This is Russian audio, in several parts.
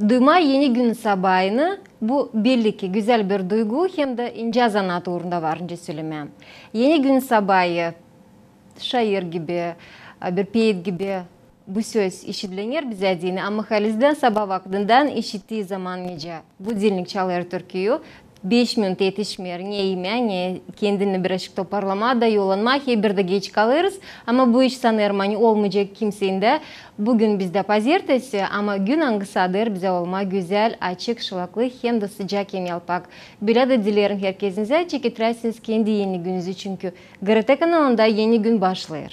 Duyma yeni gün sabahını bu birlik güzel bir duygu hem de ince zanaat uğrunda varınca söylemem. Yeni gün sabahı şair gibi, bir peyit gibi bu söz işitilenir bize dini ama halizden sabah vaktinden işittiği zaman nece bu dilnik çalar Türkiye'yi 5 minut yetişmiyor. Ne yeme, ne kendini birazcık toparlama da yolanma. Bir de geç kalırız. Ama bu iş sanırım olmayacak kimsenin de. Bugün bizde pazartesi ama gün hangisidir bize olma güzel, açık, şılaklı hem de sıcak yalpak. Böyle de dilerim herkesinize. Çeketirsiniz kendi yeni gününüzü çünkü GRT kanalında yeni gün başlıyor.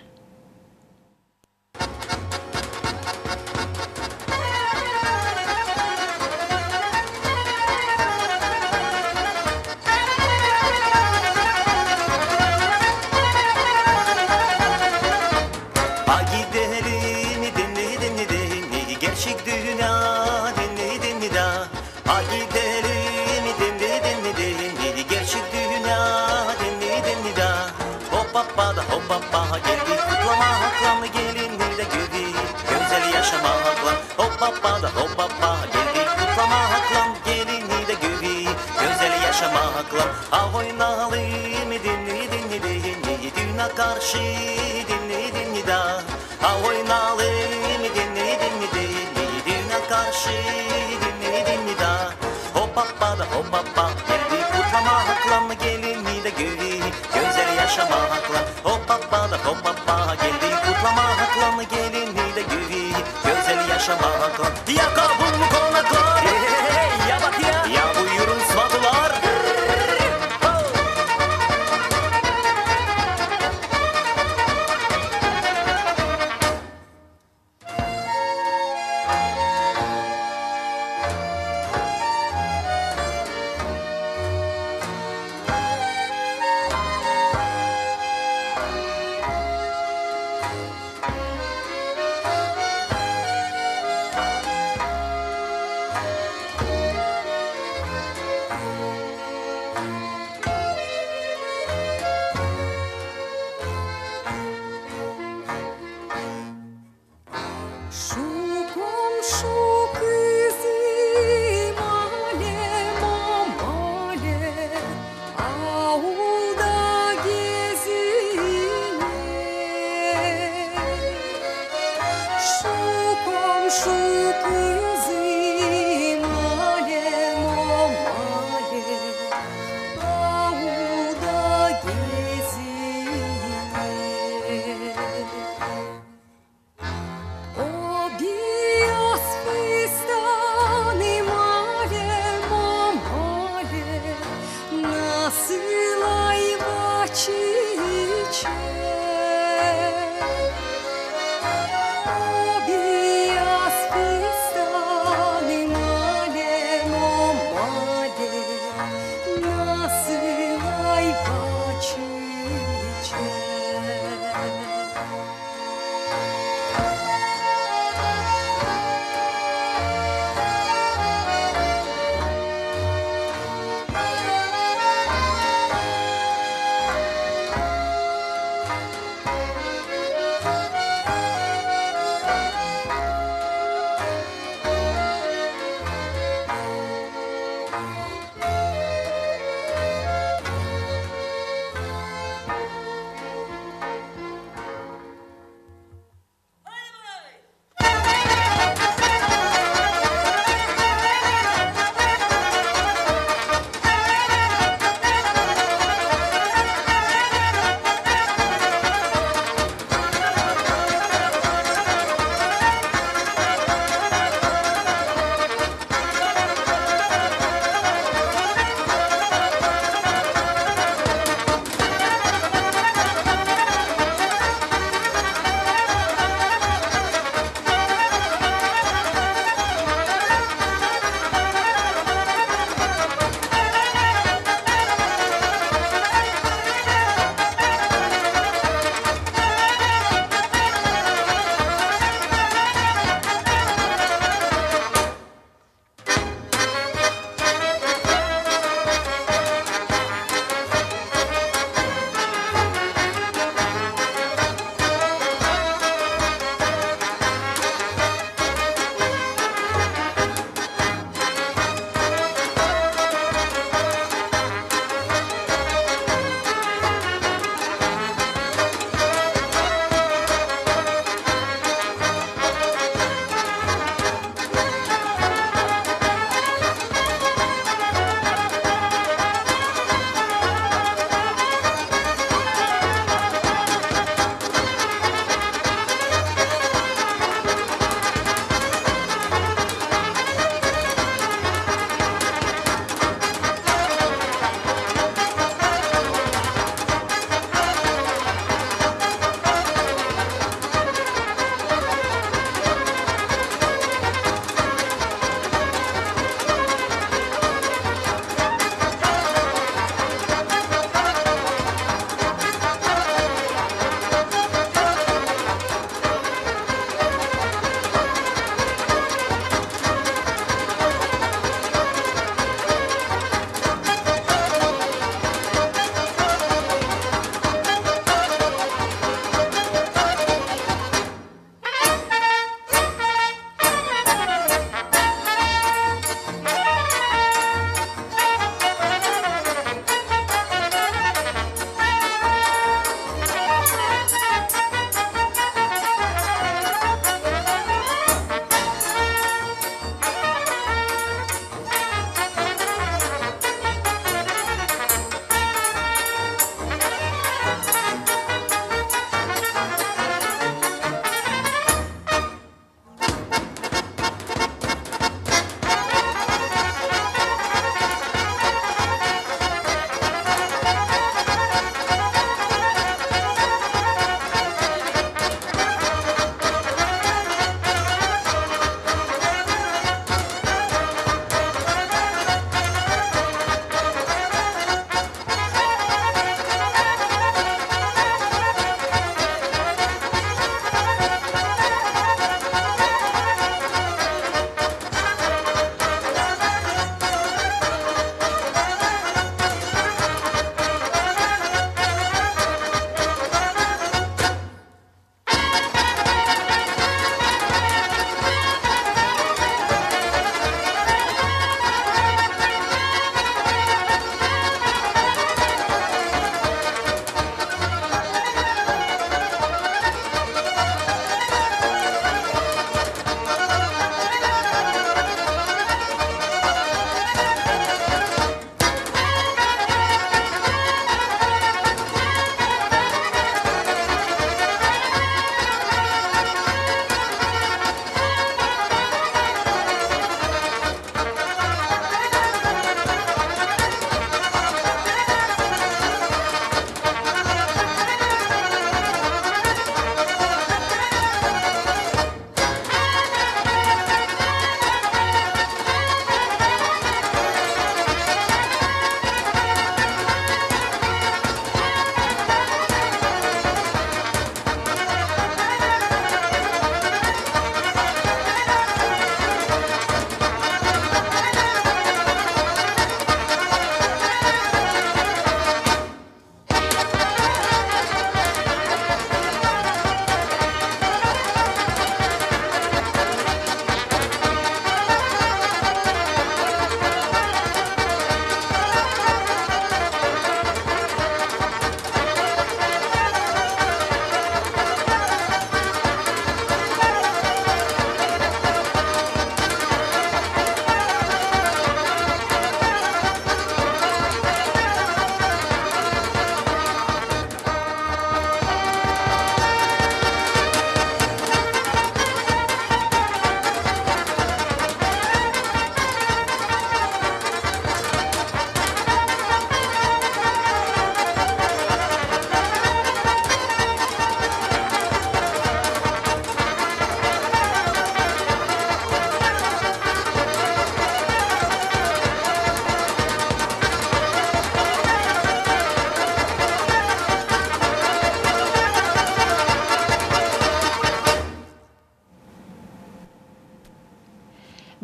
Hoppa geldik kutlama haklanlı gelinliği de güvi güzel yaşama haklan hoppa geldik kutlama haklan gelinliği de güvi güzel yaşama haklan oynalım dinli düğüne karşı dinli da oynalım dinli düğüne karşı dinli da hoppa geldik kutlama haklanlı gelinliği de güvi güzel yaşama haklan hoppa geldi kutlama haklanlı gelinliği de güvi güzel yaşama haklan ya kabul konaklar ya bak ya buyurun svatılar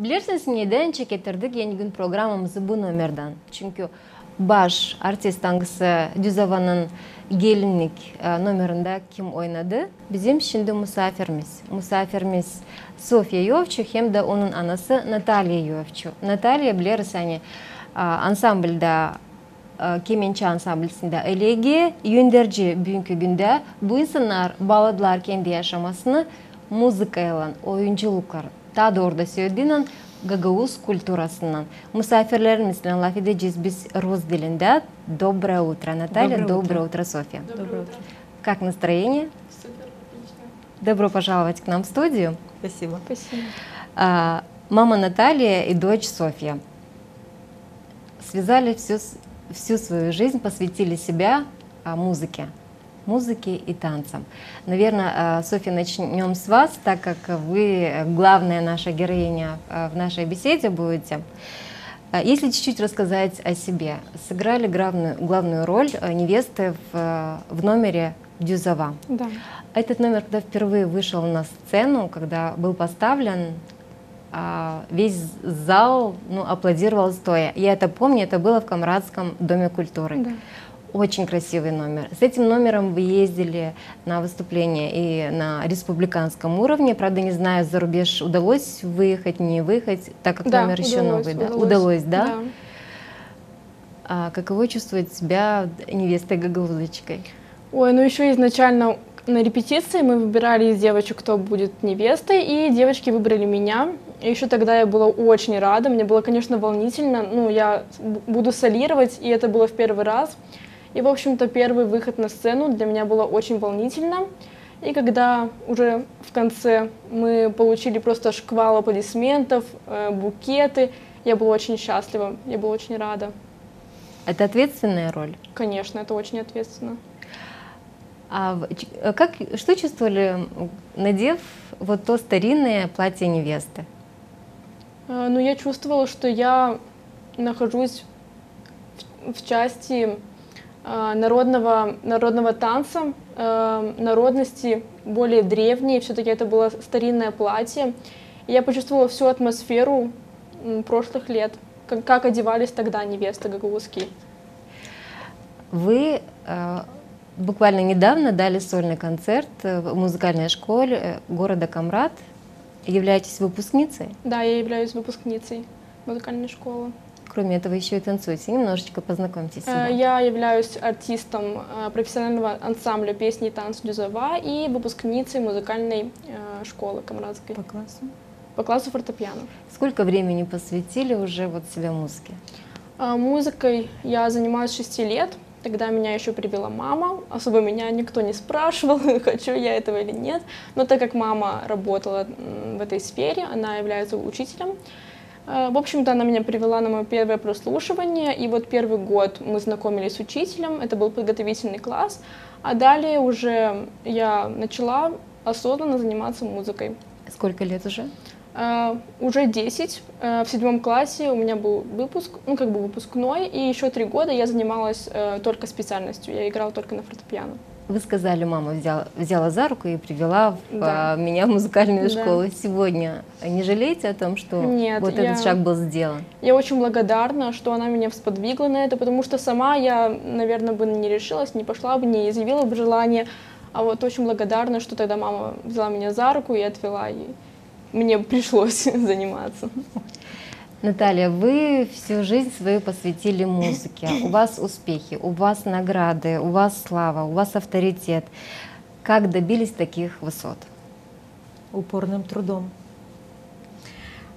Bilirsiniz, neden çeketirdik yeni gün programımızı bu numardan? Çünkü baş artist hangisi Düzova'nın gelinlik numarında kim oynadı? Bizim şimdi misafirimiz. Misafirimiz Sofya Yovçu hem de onun anası Natalya Yovçu. Natalya biliriz hani ansamblda kemençe ansamblisinde elegi, yönderci bugünkü günde bu insanlar bağladılar kendi yaşamasını muzikayla, oyunculuklar, daha doğru da söylediğinin Gagavuz kulturasından. Misafirlerimizle laf edeceğiz biz Rus dilinde. Доброе утро, Наталья. Доброе утро, Софья. Доброе утро. Как настроение? Супер, отлично. Добро пожаловать к нам в студию. Спасибо. Спасибо. Мама Наталья и дочь Софья связали всю свою жизнь, посвятили себя музыке. Музыке и танцам. Наверное, Софья, начнем с вас, так как вы главная наша героиня в нашей беседе будете. Если чуть-чуть рассказать о себе. Сыграли главную роль невесты в номере Дюзова. Да. Этот номер, когда впервые вышел на сцену, когда был поставлен, весь зал аплодировал стоя. Я это помню, это было в Камрадском доме культуры. Да. Очень красивый номер. С этим номером вы ездили на выступления и на республиканском уровне. Правда, не знаю, за рубеж удалось выехать, не выехать, так как Да, номер еще новый. Да? Удалось, да? Каково чувствовать себя невестой-гагаузочкой? Ой, ну еще изначально на репетиции мы выбирали из девочек, кто будет невестой, и девочки выбрали меня. И еще тогда я была очень рада, мне было, конечно, волнительно. Ну, я буду солировать, и это было в первый раз. И, в общем-то, первый выход на сцену для меня было очень волнительно. И когда уже в конце мы получили просто шквал аплодисментов, букеты, я была очень счастлива, я была очень рада. Это ответственная роль? Конечно, это очень ответственно. Что чувствовали, надев вот то старинное платье невесты? Ну, я чувствовала, что я нахожусь в части народного танца, народности более древней, все-таки это было старинное платье. И я почувствовала всю атмосферу прошлых лет, как одевались тогда невесты гагаузские. Вы буквально недавно дали сольный концерт в музыкальной школе города Камрад. Являетесь выпускницей? Да, я являюсь выпускницей музыкальной школы. Кроме этого, еще и танцуете. Немножечко познакомьтесь с себя. Я являюсь артистом профессионального ансамбля песни и танц Дюзова и выпускницей музыкальной школы камрадской. По классу? По классу фортепиано. Сколько времени посвятили уже вот себя музыке? Музыкой я занимаюсь 6 лет. Тогда меня еще привела мама. Особо меня никто не спрашивал, хочу я этого или нет. Но так как мама работала в этой сфере, она является учителем, в общем-то, она меня привела на мое первое прослушивание, и вот первый год мы знакомились с учителем, это был подготовительный класс, а далее уже я начала осознанно заниматься музыкой. Сколько лет уже? Уже 10. В 7 классе у меня был выпуск, выпускной, и еще 3 года я занималась только специальностью, я играла только на фортепиано. Вы сказали, мама взяла за руку и привела меня в музыкальную школу. Сегодня не жалеете о том, что этот шаг был сделан? Я очень благодарна, что она меня сподвигла на это, потому что сама я, наверное, бы не решилась, не пошла бы, не изъявила бы желание. А вот очень благодарна, что тогда мама взяла меня за руку и отвела, и мне пришлось заниматься. Наталья, вы всю жизнь свою посвятили музыке. У вас успехи, у вас награды, у вас слава, у вас авторитет. Как добились таких высот? Упорным трудом.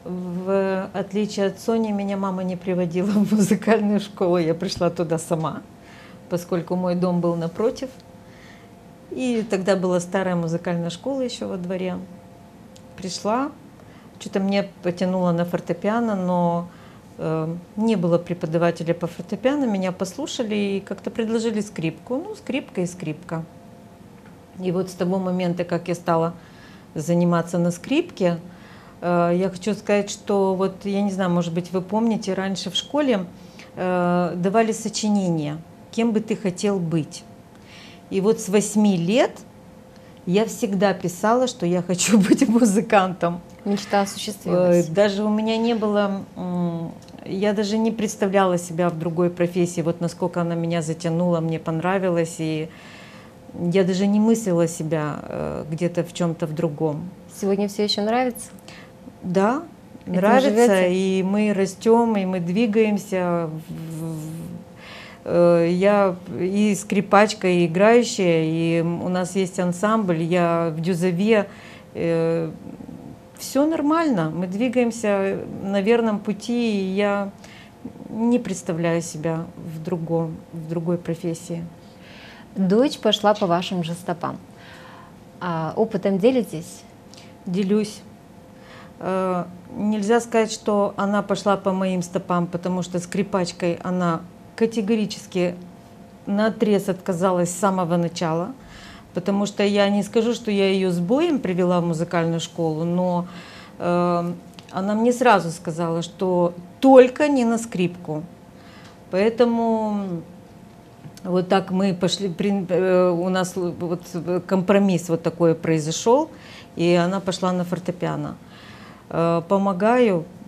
В отличие от Сони, меня мама не приводила в музыкальную школу. Я пришла туда сама, поскольку мой дом был напротив. И тогда была старая музыкальная школа еще во дворе. Пришла. Что-то мне потянуло на фортепиано, но не было преподавателя по фортепиано, меня послушали и как-то предложили скрипку. Ну, скрипка и скрипка. И вот с того момента, как я стала заниматься на скрипке, я хочу сказать, что вот, я не знаю, может быть, вы помните, раньше в школе давали сочинения, кем бы ты хотел быть. И вот с 8 лет я всегда писала, что я хочу быть музыкантом. Мечта осуществилась. Даже у меня не было, я даже не представляла себя в другой профессии, вот насколько она меня затянула, мне понравилась, и я даже не мыслила себя где-то в чем-то в другом. Сегодня все еще нравится? Да, Этим нравится, живете? и мы растем, и мы двигаемся. Я и скрипачка, и играющая, и у нас есть ансамбль, я в дюзове. Все нормально, мы двигаемся на верном пути, и я не представляю себя в другой профессии. Дочь пошла по вашим же стопам. Опытом делитесь? Делюсь. Нельзя сказать, что она пошла по моим стопам, потому что скрипачкой она категорически наотрез отказалась с самого начала, потому что я не скажу, что я ее с боем привела в музыкальную школу, но она мне сразу сказала, что только не на скрипку. Поэтому вот так мы пошли, у нас вот компромисс вот такой произошел, и она пошла на фортепиано.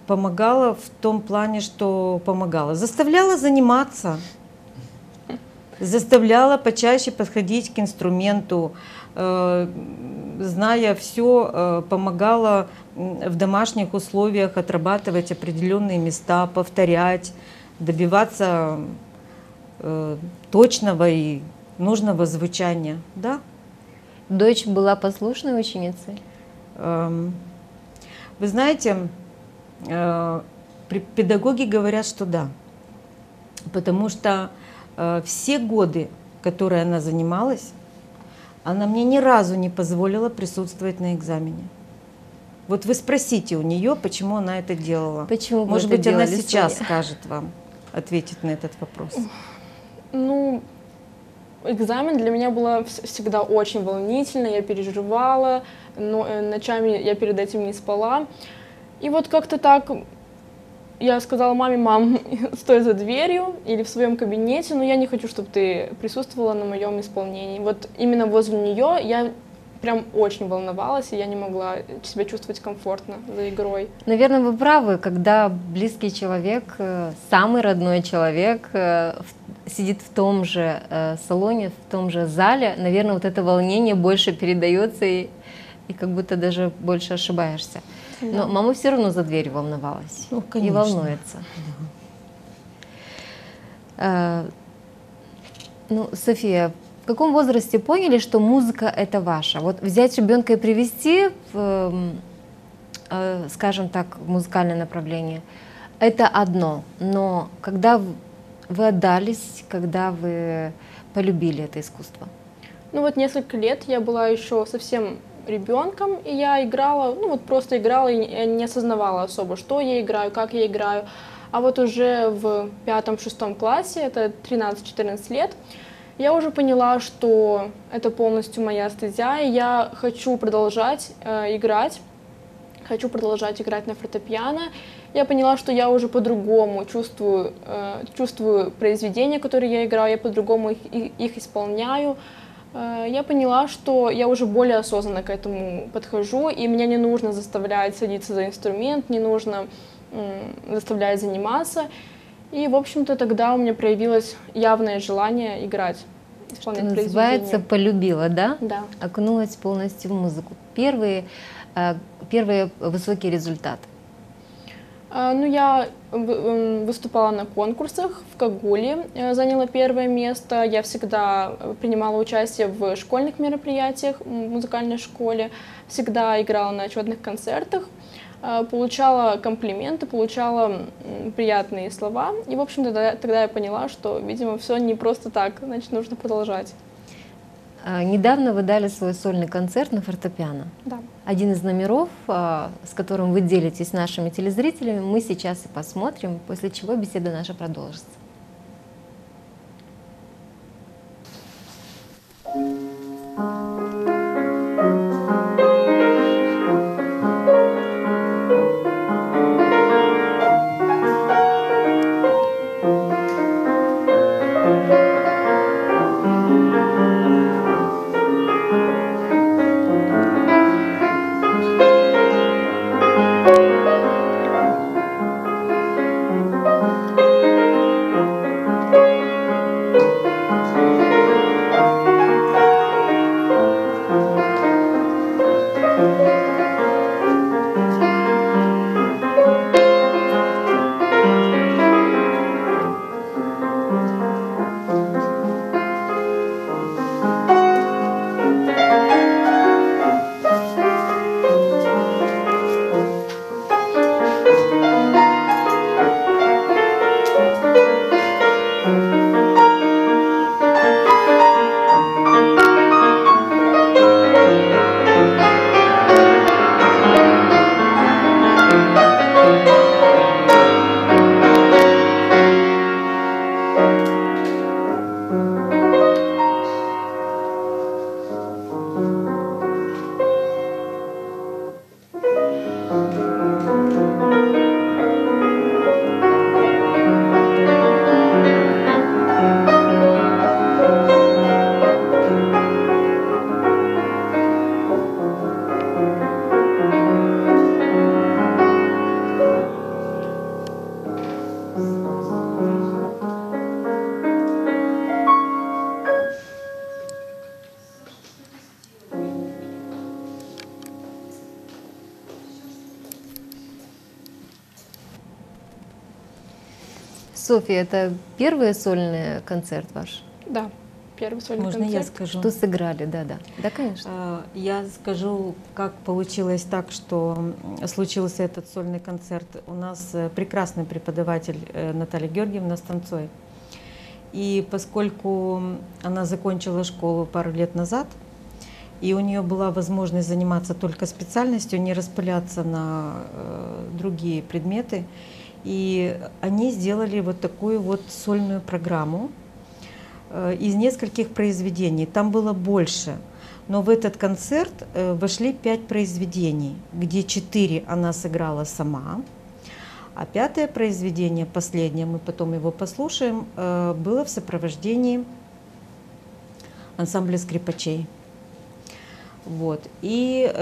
Помогала в том плане, что помогала. Заставляла заниматься, заставляла почаще подходить к инструменту, зная все, помогала в домашних условиях отрабатывать определенные места, повторять, добиваться точного и нужного звучания. Да? Дочь была послушной ученицей? Вы знаете, педагоги говорят, что да, потому что все годы, которые она занималась, она мне ни разу не позволила присутствовать на экзамене. Вот вы спросите у нее, почему она это делала. Почему вы Может это быть, она делали, сейчас Соня? скажет вам, ответит на этот вопрос. Ну, экзамен для меня было всегда очень волнительно, я переживала, но ночами я перед этим не спала. И вот как-то так я сказала маме: мам, стой за дверью или в своем кабинете, но я не хочу, чтобы ты присутствовала на моем исполнении. Вот именно возле нее я прям очень волновалась, и я не могла себя чувствовать комфортно за игрой. Наверное, вы правы, когда близкий человек, самый родной человек сидит в том же салоне, в том же зале, наверное, вот это волнение больше передается и как будто даже больше ошибаешься. Да. Но мама все равно за дверью волновалась. Ну, И конечно. волнуется. Ну, София, в каком возрасте поняли, что музыка это ваша? Вот взять ребенка и привести в, скажем так, в музыкальное направление, это одно. Но когда вы отдались, когда вы полюбили это искусство? Ну вот несколько лет я была еще совсем ребенком, и я играла, ну вот просто играла и не осознавала особо, что я играю, как я играю. А вот уже в 5-6 классе, это 13-14 лет, я уже поняла, что это полностью моя стезя, и я хочу продолжать играть, хочу продолжать играть на фортепиано. Я поняла, что я уже по-другому чувствую произведения, которые я играю, я по-другому их исполняю. Я поняла, что я уже более осознанно к этому подхожу, и меня не нужно заставлять садиться за инструмент, не нужно заставлять заниматься. И, в общем-то, тогда у меня проявилось явное желание играть, исполнять Что называется, полюбила, да? Да. Окунулась полностью в музыку. Первые высокие результаты. Ну, я выступала на конкурсах в Кагуле, заняла первое место. Я всегда принимала участие в школьных мероприятиях в музыкальной школе, всегда играла на отчетных концертах, получала комплименты, получала приятные слова. И, в общем-то, тогда я поняла, что, видимо, все не просто так, значит, нужно продолжать. Недавно вы дали свой сольный концерт на фортепиано. Да. Один из номеров, с которым вы делитесь с нашими телезрителями, мы сейчас и посмотрим, после чего беседа наша продолжится. Софья, это первый сольный концерт ваш? Да, первый сольный Можно концерт. я скажу? Что сыграли? Да, конечно. Я скажу, как получилось так, что случился этот сольный концерт. У нас прекрасный преподаватель Наталья Георгиевна Станцой. И поскольку она закончила школу пару лет назад, и у нее была возможность заниматься только специальностью, не распыляться на другие предметы, и они сделали вот такую вот сольную программу из нескольких произведений. Там было больше, но в этот концерт вошли 5 произведений, где 4 она сыграла сама, а 5-е произведение, последнее, мы потом его послушаем, было в сопровождении ансамбля скрипачей. Вот. И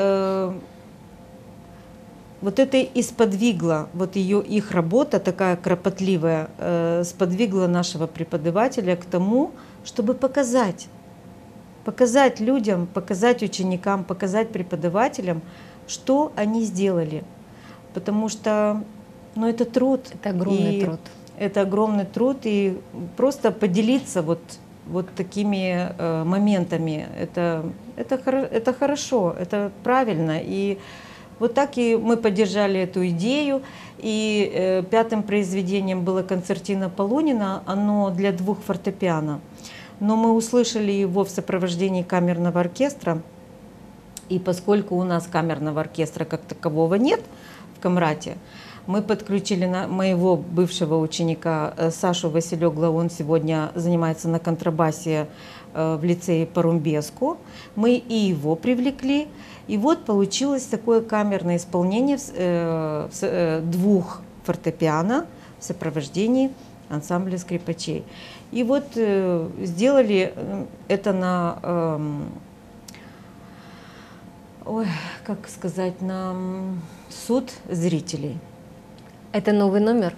вот это и сподвигло, вот их работа такая кропотливая, сподвигла нашего преподавателя к тому, чтобы показать людям, показать ученикам, показать преподавателям, что они сделали. Потому что это труд. Это огромный труд. Это огромный труд, и просто поделиться вот такими моментами, это хорошо, это правильно. И вот так и мы поддержали эту идею. И 5-м произведением было концертина Полунина, оно для 2 фортепиано. Но мы услышали его в сопровождении камерного оркестра. И поскольку у нас камерного оркестра как такового нет в Камрате, мы подключили моего бывшего ученика Сашу Василёгла, он сегодня занимается на контрабасе в лицее по-румбеску. Мы и его привлекли. И вот получилось такое камерное исполнение 2 фортепиано в сопровождении ансамбля скрипачей. И вот сделали это на, на суд зрителей. Это новый номер?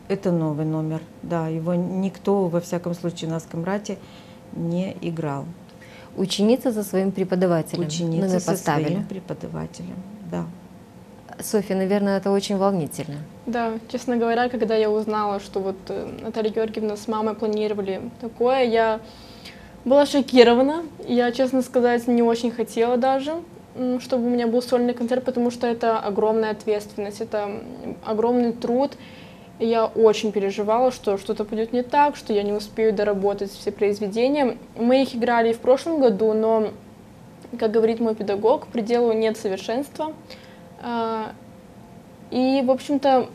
Это новый номер, да. Его никто, во всяком случае, у нас в Камрате не играл. Ученица со своим преподавателем. Ученица со поставили. своим преподавателем, да. Софья, наверное, это очень волнительно. Да, честно говоря, когда я узнала, что вот Наталья Георгиевна с мамой планировали такое, я была шокирована. Я, честно сказать, не очень хотела даже, чтобы у меня был сольный концерт, потому что это огромная ответственность, это огромный труд. И я очень переживала, что что-то пойдет не так, что я не успею доработать все произведения. Мы их играли и в прошлом году, но, как говорит мой педагог, пределу нет совершенства. И, в общем-то,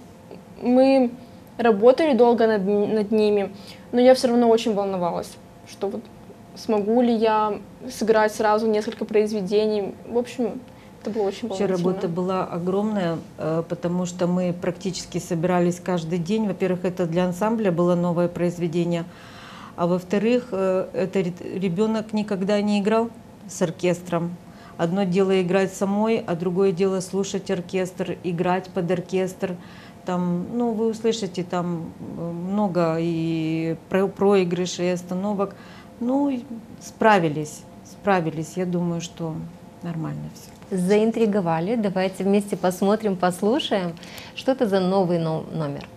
мы работали долго над ними, но я все равно очень волновалась, что вот смогу ли я сыграть сразу несколько произведений. В общем, это было очень волнительно. Вообще работа была огромная, потому что мы практически собирались каждый день. Во-первых, это для ансамбля было новое произведение, а во-вторых, это ребенок никогда не играл с оркестром. Одно дело играть самой, а другое дело слушать оркестр, играть под оркестр. Там, вы услышите, там много и проигрышей, и остановок. Справились. Я думаю, что нормально все. Заинтриговали. Давайте вместе посмотрим, послушаем, что это за новый номер.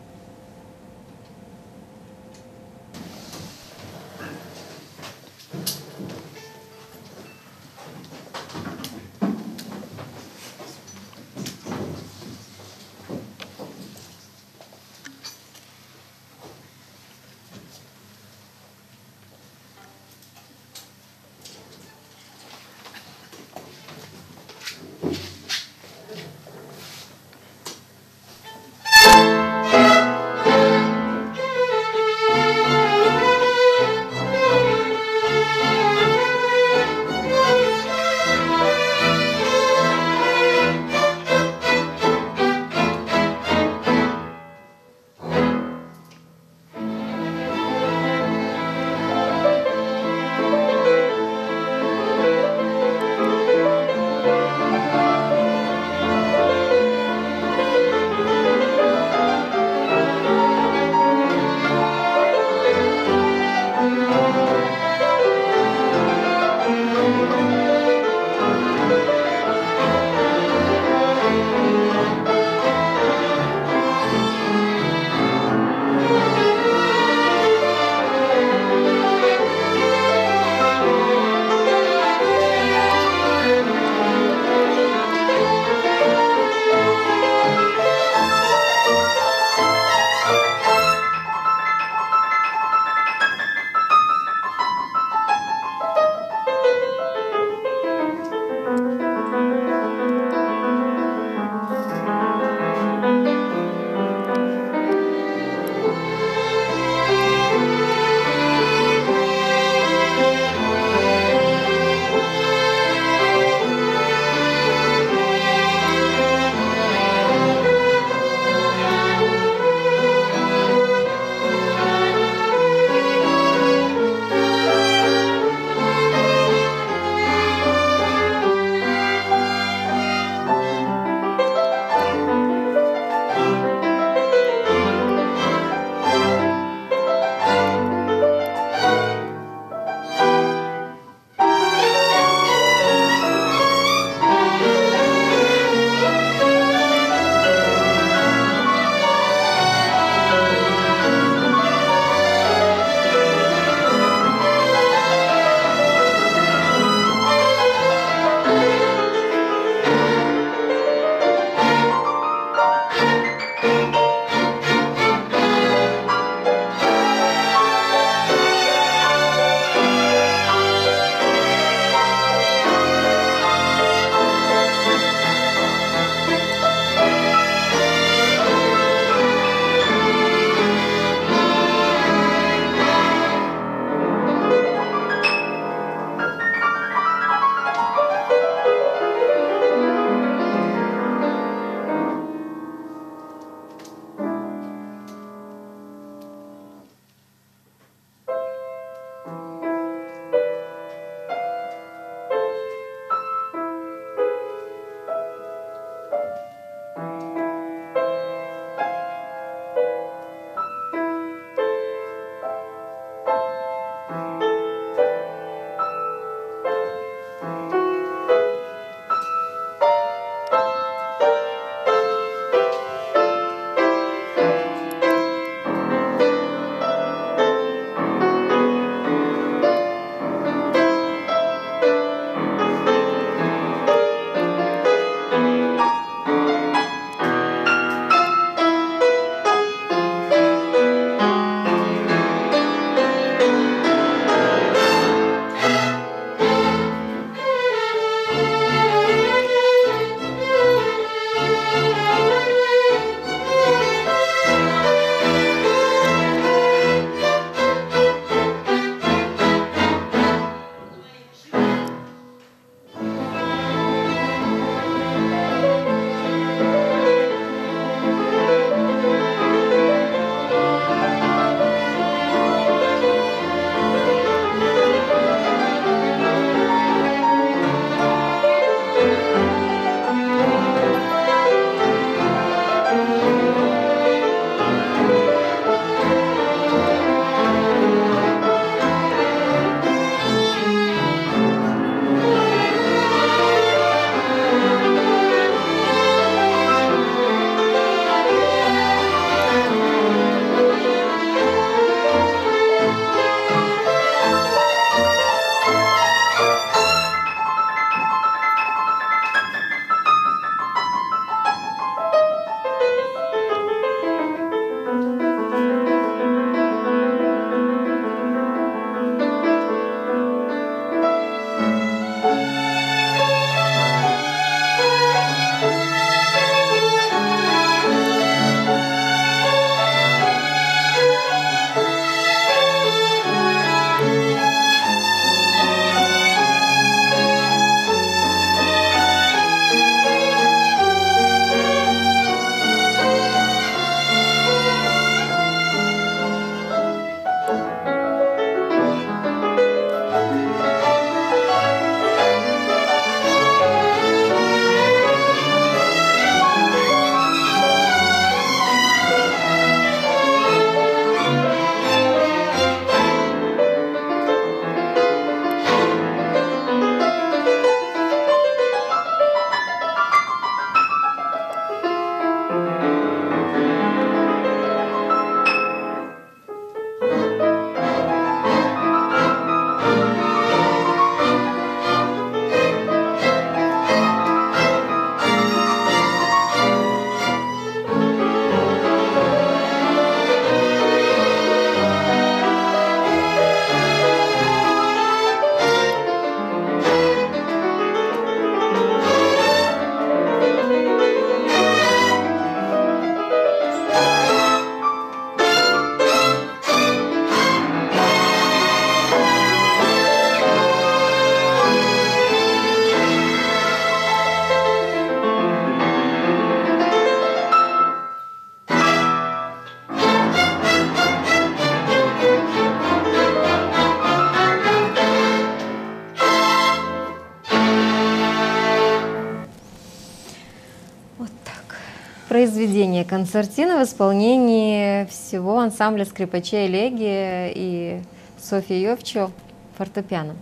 произведение концертина в исполнении всего ансамбля скрипачей «Элегия» и Софья Йовчо фортепиано.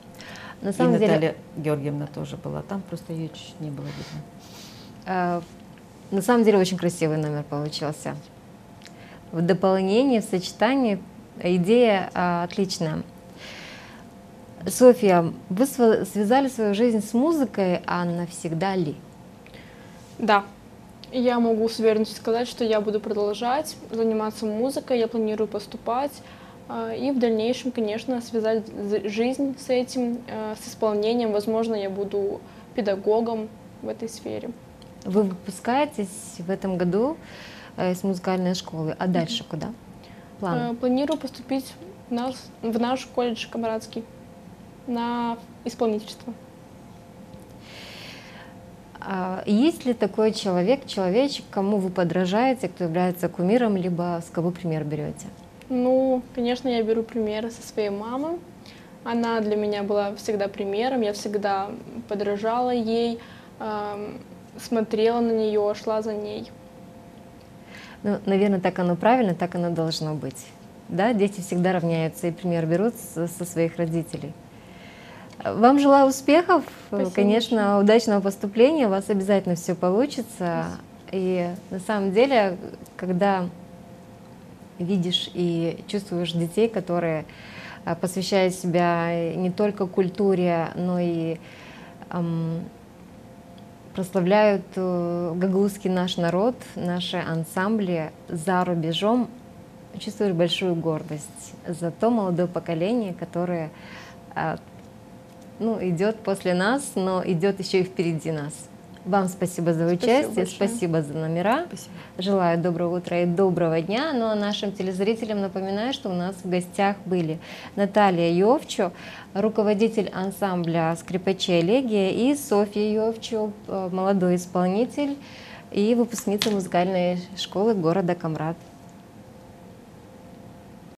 На И самом деле, Наталья Георгиевна тоже была там, просто ее чуть не было видно. на самом деле очень красивый номер получился. В дополнении, в сочетании идея отличная. Софья, вы связали свою жизнь с музыкой, а навсегда ли? Да, я могу с уверенностью сказать, что я буду продолжать заниматься музыкой, я планирую поступать и в дальнейшем, конечно, связать жизнь с этим, с исполнением. Возможно, я буду педагогом в этой сфере. Вы выпускаетесь в этом году из музыкальной школы, а дальше куда? План? Планирую поступить в наш колледж Камрадский на исполнительство. Есть ли такой человечек, кому вы подражаете, кто является кумиром, либо с кого пример берете? Ну, конечно, я беру примеры со своей мамы. Она для меня была всегда примером, я всегда подражала ей, смотрела на нее, шла за ней. Ну, наверное, так оно правильно, так оно должно быть. Да, дети всегда равняются и пример берут со своих родителей. Вам желаю успехов, Спасибо конечно, большое. удачного поступления, у вас обязательно все получится. И на самом деле, когда видишь и чувствуешь детей, которые посвящают себя не только культуре, но и прославляют гагаузский наш народ, наши ансамбли за рубежом, чувствуешь большую гордость за то молодое поколение, которое идет после нас, но идет еще и впереди нас. Вам спасибо за участие, спасибо за номера. Спасибо. Желаю доброго утра и доброго дня. Ну а нашим телезрителям напоминаю, что у нас в гостях были Наталья Йовчо, руководитель ансамбля скрипачей «Элегия», и Софья Йовчо, молодой исполнитель и выпускница музыкальной школы города Камрад.